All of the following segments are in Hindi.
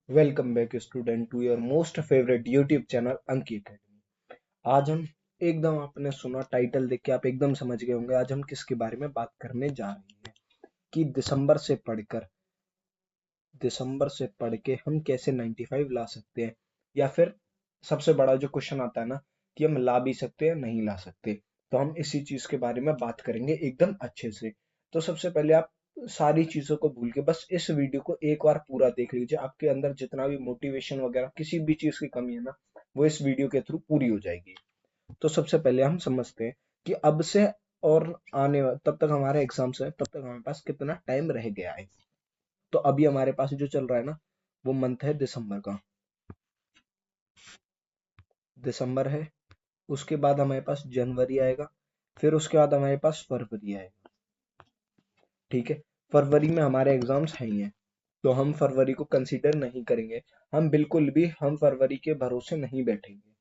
Welcome back student to your most favourite YouTube channel Anki Academy. आज हम एकदम आपने सुना टाइटल देख के आप एकदम समझ गए होंगे आज हम किसके बारे में बात करने जा रहे हैं कि दिसंबर से पढ़ के हम कैसे 95 ला सकते हैं, या फिर सबसे बड़ा जो क्वेश्चन आता है ना कि हम ला भी सकते हैं नहीं ला सकते। तो हम इसी चीज के बारे में बात करेंगे एकदम अच्छे से। तो सबसे पहले आप सारी चीजों को भूल के बस इस वीडियो को एक बार पूरा देख लीजिए। आपके अंदर जितना भी मोटिवेशन वगैरह किसी भी चीज की कमी है ना, वो इस वीडियो के थ्रू पूरी हो जाएगी। तो सबसे पहले हम समझते हैं कि अब से और तब तक हमारे एग्जाम्स है, तब तक हमारे पास कितना टाइम रह गया है। तो अभी हमारे पास जो चल रहा है ना, वो मंथ है दिसंबर का। दिसंबर है, उसके बाद हमारे पास जनवरी आएगा, फिर उसके बाद हमारे पास फरवरी आएगा। ठीक है, फरवरी में हमारे एग्जाम्स हैं ही हैं, तो हम फरवरी को कंसीडर नहीं करेंगे। हम बिल्कुल भी हम फरवरी के भरोसे नहीं बैठेंगे।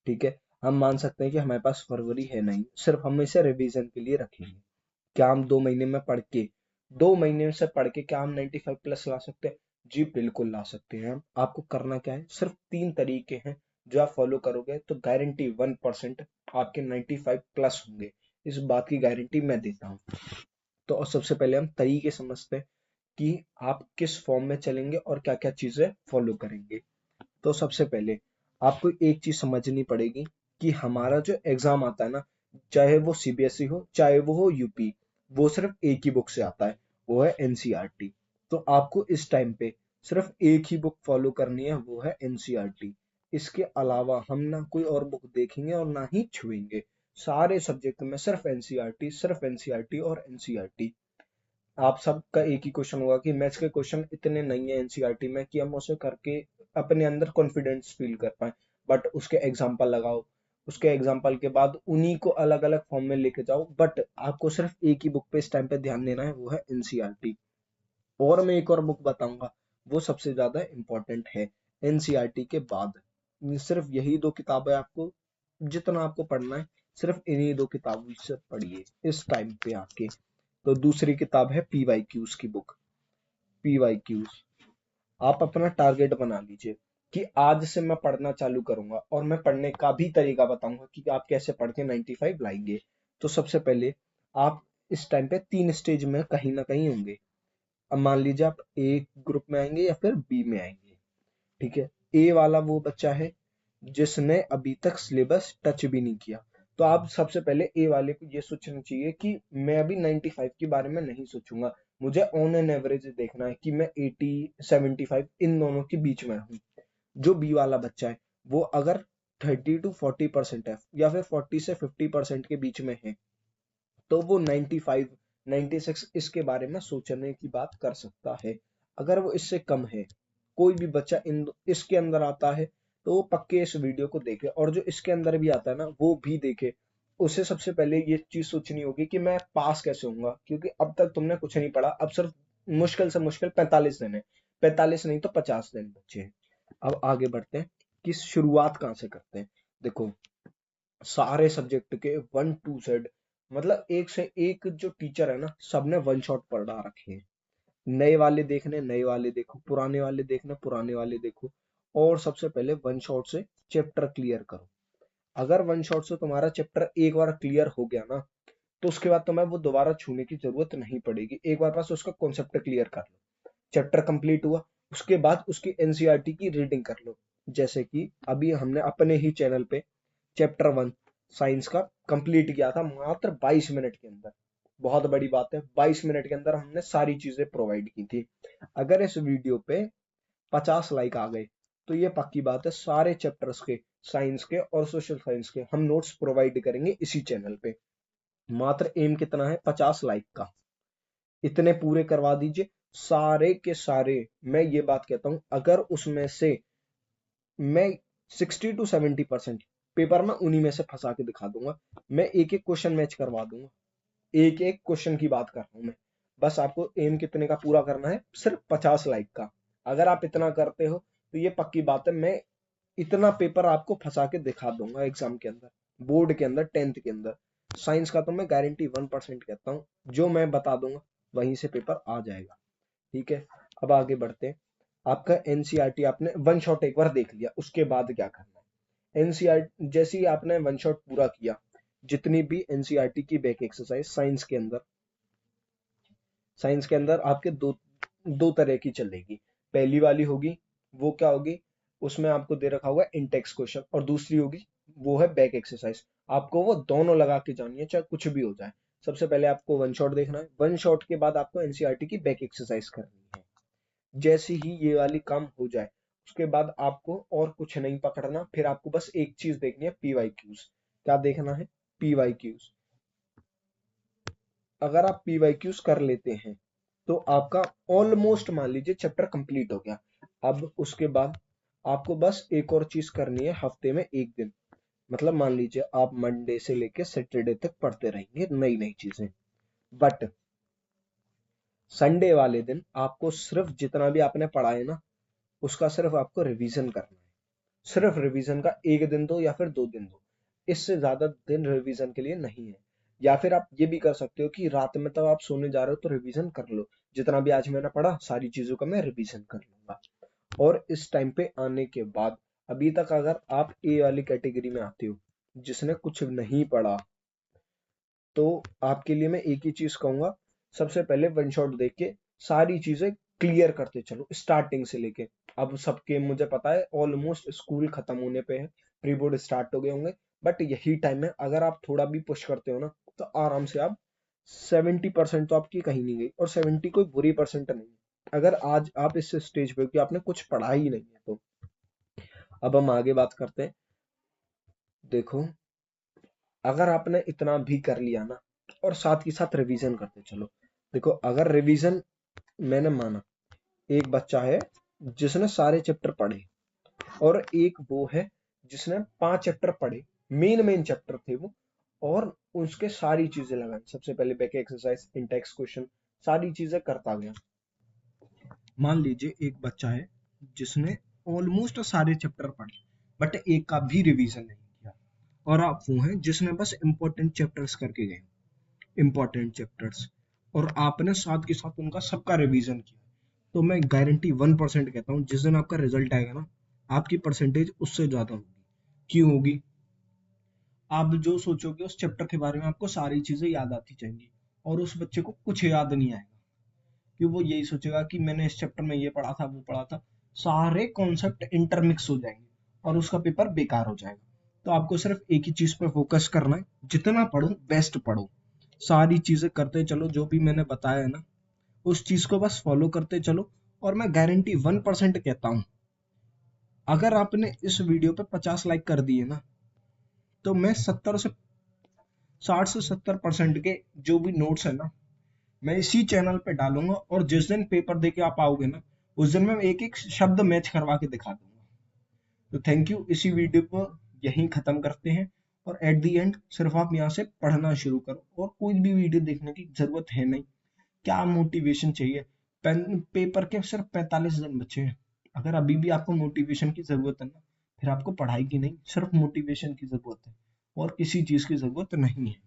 ठीक है, हम मान सकते हैं कि हमारे पास फरवरी है नहीं, सिर्फ हम इसे रिवीजन के लिए रखेंगे। क्या हम 2 महीने में पढ़ के 2 महीने से पढ़ के क्या हम 95 प्लस ला सकते हैं? जी बिल्कुल ला सकते हैं। हम आपको करना क्या है, सिर्फ 3 तरीके हैं जो आप फॉलो करोगे तो गारंटी 1% आपके 95 प्लस होंगे। इस बात की गारंटी मैं देता हूँ। तो और सबसे पहले हम तरीके समझते हैं कि आप किस फॉर्म में चलेंगे और क्या क्या चीजें फॉलो करेंगे। तो सबसे पहले आपको एक चीज समझनी पड़ेगी कि हमारा जो एग्जाम आता है ना, चाहे वो सीबीएसई हो चाहे वो हो यूपी, वो सिर्फ एक ही बुक से आता है, वो है एनसीईआरटी। तो आपको इस टाइम पे सिर्फ एक ही बुक फॉलो करनी है, वो है एनसीईआरटी। इसके अलावा हम ना कोई और बुक देखेंगे और ना ही छुएंगे। सारे सब्जेक्ट में सिर्फ एनसीईआरटी और एनसीईआरटी। आप सबका एक ही क्वेश्चन होगा कि मैथ्स के क्वेश्चन इतने नहीं है एनसीईआरटी में कि हम उसे करके अपने अंदर कॉन्फिडेंस फील कर पाए। बट उसके एग्जाम्पल लगाओ, उसके एग्जाम्पल के बाद उन्हीं को अलग अलग फॉर्म में लेके जाओ, बट आपको सिर्फ एक ही बुक पे इस टाइम पे ध्यान देना है, वो है एनसीईआरटी। और मैं एक और बुक बताऊंगा, वो सबसे ज्यादा इम्पोर्टेंट है एनसीईआरटी के बाद। सिर्फ यही दो किताबें आपको, जितना आपको पढ़ना है सिर्फ इन्हीं दो किताबों से पढ़िए इस टाइम पे आके। तो दूसरी किताब है पीवाईक्यूज की बुक। पीवाईक्यूज आप अपना टारगेट बना लीजिए कि आज से मैं पढ़ना चालू करूंगा, और मैं पढ़ने का भी तरीका बताऊंगा कि आप कैसे पढ़ के 95 लाएंगे। तो सबसे पहले आप इस टाइम पे 3 स्टेज में कहीं ना कहीं होंगे। अब मान लीजिए आप ए ग्रुप में आएंगे या फिर बी में आएंगे। ठीक है, ए वाला वो बच्चा है जिसने अभी तक सिलेबस टच भी नहीं किया। तो आप सबसे पहले ए वाले को ये सोचना चाहिए कि मैं अभी 95 के बारे में नहीं सोचूंगा, मुझे ऑन एन एवरेज देखना है कि मैं 80 75 इन दोनों के बीच में हूँ। जो बी वाला बच्चा है, वो अगर 30 to 40% है या फिर 40 से 50% के बीच में है, तो वो 95 96 इसके बारे में सोचने की बात कर सकता है। अगर वो इससे कम है, कोई भी बच्चा इन इसके अंदर आता है, तो वो पक्के इस वीडियो को देखे, और जो इसके अंदर भी आता है ना वो भी देखे। उसे सबसे पहले ये चीज सोचनी होगी कि मैं पास कैसे होऊंगा, क्योंकि अब तक तुमने कुछ नहीं पढ़ा। अब सिर्फ मुश्किल से मुश्किल 45 दिन है, 45 नहीं तो 50 दिन बचे हैं। अब आगे बढ़ते हैं कि शुरुआत कहाँ से करते हैं। देखो, सारे सब्जेक्ट के 1 to Z, मतलब एक से एक जो टीचर है ना, सबने वन शॉट पढ़ा रखे हैं। नए वाले देखने नए वाले देखो, पुराने वाले देखने पुराने वाले देखो। और सबसे पहले वन शॉट से चैप्टर क्लियर करो। अगर वन शॉट से तुम्हारा चैप्टर एक बार क्लियर हो गया ना, तो उसके बाद तुम्हें वो दोबारा छूने की जरूरत नहीं पड़ेगी। एक बार बस उसका कॉन्सेप्ट क्लियर कर लो, चैप्टर कंप्लीट हुआ। उसके बाद उसकी एनसीईआरटी की रीडिंग कर लो। जैसे कि अभी हमने अपने ही चैनल पे चैप्टर 1 साइंस का कंप्लीट किया था मात्र 22 मिनट के अंदर। बहुत बड़ी बात है, 22 मिनट के अंदर हमने सारी चीजें प्रोवाइड की थी। अगर इस वीडियो पे 50 लाइक आ गए, तो ये पक्की बात है सारे चैप्टर्स के, साइंस के और सोशल साइंस के, हम नोट्स प्रोवाइड करेंगे इसी चैनल पे। मात्र एम कितना है, 50 लाइक का। इतने पूरे करवा दीजिए सारे के सारे। मैं ये बात कहता हूं, अगर उसमें से मैं 60 to 70% पेपर में उन्हीं में से फंसा के दिखा दूंगा। मैं एक एक क्वेश्चन मैच करवा दूंगा, एक एक क्वेश्चन की बात कर रहा हूं मैं। बस आपको एम कितने का पूरा करना है, सिर्फ 50 लाइक का। अगर आप इतना करते हो तो ये पक्की बात है, मैं इतना पेपर आपको फंसा के दिखा दूंगा एग्जाम के अंदर, बोर्ड के अंदर, 10th के अंदर। साइंस का तो मैं गारंटी 1% कहता हूँ, जो मैं बता दूंगा वहीं से पेपर आ जाएगा। ठीक है, अब आगे बढ़ते हैं। आपका एनसीईआरटी आपने वन शॉट एक बार देख लिया, उसके बाद क्या करना है? एनसीईआरटी जैसे ही आपने वन शॉट पूरा किया, जितनी भी एनसीईआरटी की बैक एक्सरसाइज साइंस के अंदर आपके दो तरह की चलेगी। पहली वाली होगी, वो क्या होगी, उसमें आपको दे रखा होगा इंटेक्स क्वेश्चन, और दूसरी होगी वो है बैक एक्सरसाइज। आपको वो दोनों लगा के जानी है, चाहे कुछ भी हो जाए। सबसे पहले आपको वन शॉट देखना है, वन शॉट के बाद आपको एनसीईआरटी की बैक एक्सरसाइज करनी है। जैसे ही ये वाली काम हो जाए, उसके बाद आपको और कुछ नहीं पकड़ना, फिर आपको बस एक चीज देखनी है, पीवाईक्यूज। क्या देखना है? पीवाईक्यूज। अगर आप पीवाईक्यूज कर लेते हैं तो आपका ऑलमोस्ट मान लीजिए चैप्टर कंप्लीट हो गया। अब उसके बाद आपको बस एक और चीज करनी है, हफ्ते में एक दिन, मतलब मान लीजिए आप मंडे से लेके सैटरडे तक पढ़ते रहेंगे नई नई चीजें, बट संडे वाले दिन आपको सिर्फ जितना भी आपने पढ़ा है ना, उसका सिर्फ आपको रिवीजन करना है। सिर्फ रिवीजन का एक दिन दो या फिर 2 दिन दो, इससे ज्यादा दिन रिवीजन के लिए नहीं है। या फिर आप ये भी कर सकते हो कि रात में तब आप सोने जा रहे हो तो रिवीजन कर लो, जितना भी आज मैंने पढ़ा सारी चीजों का मैं रिवीजन कर लूंगा। और इस टाइम पे आने के बाद, अभी तक अगर आप ए वाली कैटेगरी में आते हो जिसने कुछ नहीं पढ़ा, तो आपके लिए मैं एक ही चीज कहूंगा, सबसे पहले वन शॉट देख के सारी चीजें क्लियर करते चलो स्टार्टिंग से लेके। अब सबके मुझे पता है ऑलमोस्ट स्कूल खत्म होने पे है, प्री बोर्ड स्टार्ट हो गए होंगे, बट यही टाइम है, अगर आप थोड़ा भी पुश करते हो ना, तो आराम से आप 70% तो आपकी कहीं नहीं गई, और 70 कोई बुरी परसेंट नहीं है अगर आज आप इस स्टेज पे हो कि आपने कुछ पढ़ा ही नहीं है तो। अब हम आगे बात करते हैं। देखो, अगर आपने इतना भी कर लिया ना, और साथ ही साथ रिवीजन करते चलो। देखो, अगर रिवीजन मैंने माना, एक बच्चा है जिसने सारे चैप्टर पढ़े, और एक वो है जिसने 5 चैप्टर पढ़े, मेन मेन चैप्टर थे वो, और उसके सारी चीजें लगाई। सबसे पहले बैक एक्सरसाइज, इंटेक्स क्वेश्चन, सारी चीजें करता गया। मान लीजिए एक बच्चा है जिसने ऑलमोस्ट सारे चैप्टर पढ़े, बट एक का भी रिवीजन नहीं किया, और आप वो हैं जिसने बस इंपॉर्टेंट चैप्टर्स करके गए, इंपॉर्टेंट चैप्टर्स, और आपने साथ के साथ उनका सबका रिवीजन किया, तो मैं गारंटी 1% कहता हूँ, जिस दिन आपका रिजल्ट आएगा ना, आपकी परसेंटेज उससे ज्यादा होगी। क्यों होगी? आप जो सोचोगे उस चैप्टर के बारे में आपको सारी चीजें याद आती जाएंगी, और उस बच्चे को कुछ याद नहीं आएगा, कि वो यही सोचेगा कि मैंने इस चैप्टर में ये पढ़ा था, वो पढ़ा था, सारे कॉन्सेप्ट इंटरमिक्स हो जाएंगे, और उसका पेपर बेकार हो जाएगा। तो आपको सिर्फ एक ही चीज पे फोकस करना है, जितना पढ़ो बेस्ट पढ़ो, सारी चीजें करते चलो, जो भी मैंने बताया है ना, उस चीज को बस फॉलो करते चलो। और मैं गारंटी 1% कहता हूँ, अगर आपने इस वीडियो पे 50 लाइक कर दिए ना, तो मैं 60 से 70% के जो भी नोट्स है ना, मैं इसी चैनल पे डालूंगा, और जिस दिन पेपर दे के आप आओगे ना, उस दिन मैं एक एक शब्द मैच करवा के दिखा दूंगा। तो थैंक यू, इसी वीडियो को यहीं खत्म करते हैं, और एट द एंड सिर्फ आप यहाँ से पढ़ना शुरू करो, और कोई भी वीडियो देखने की जरूरत है नहीं। क्या मोटिवेशन चाहिए? पेपर के सिर्फ 45 दिन बचे हैं, अगर अभी भी आपको मोटिवेशन की जरूरत है ना, फिर आपको पढ़ाई की नहीं, सिर्फ मोटिवेशन की जरूरत है, और किसी चीज की जरूरत नहीं है।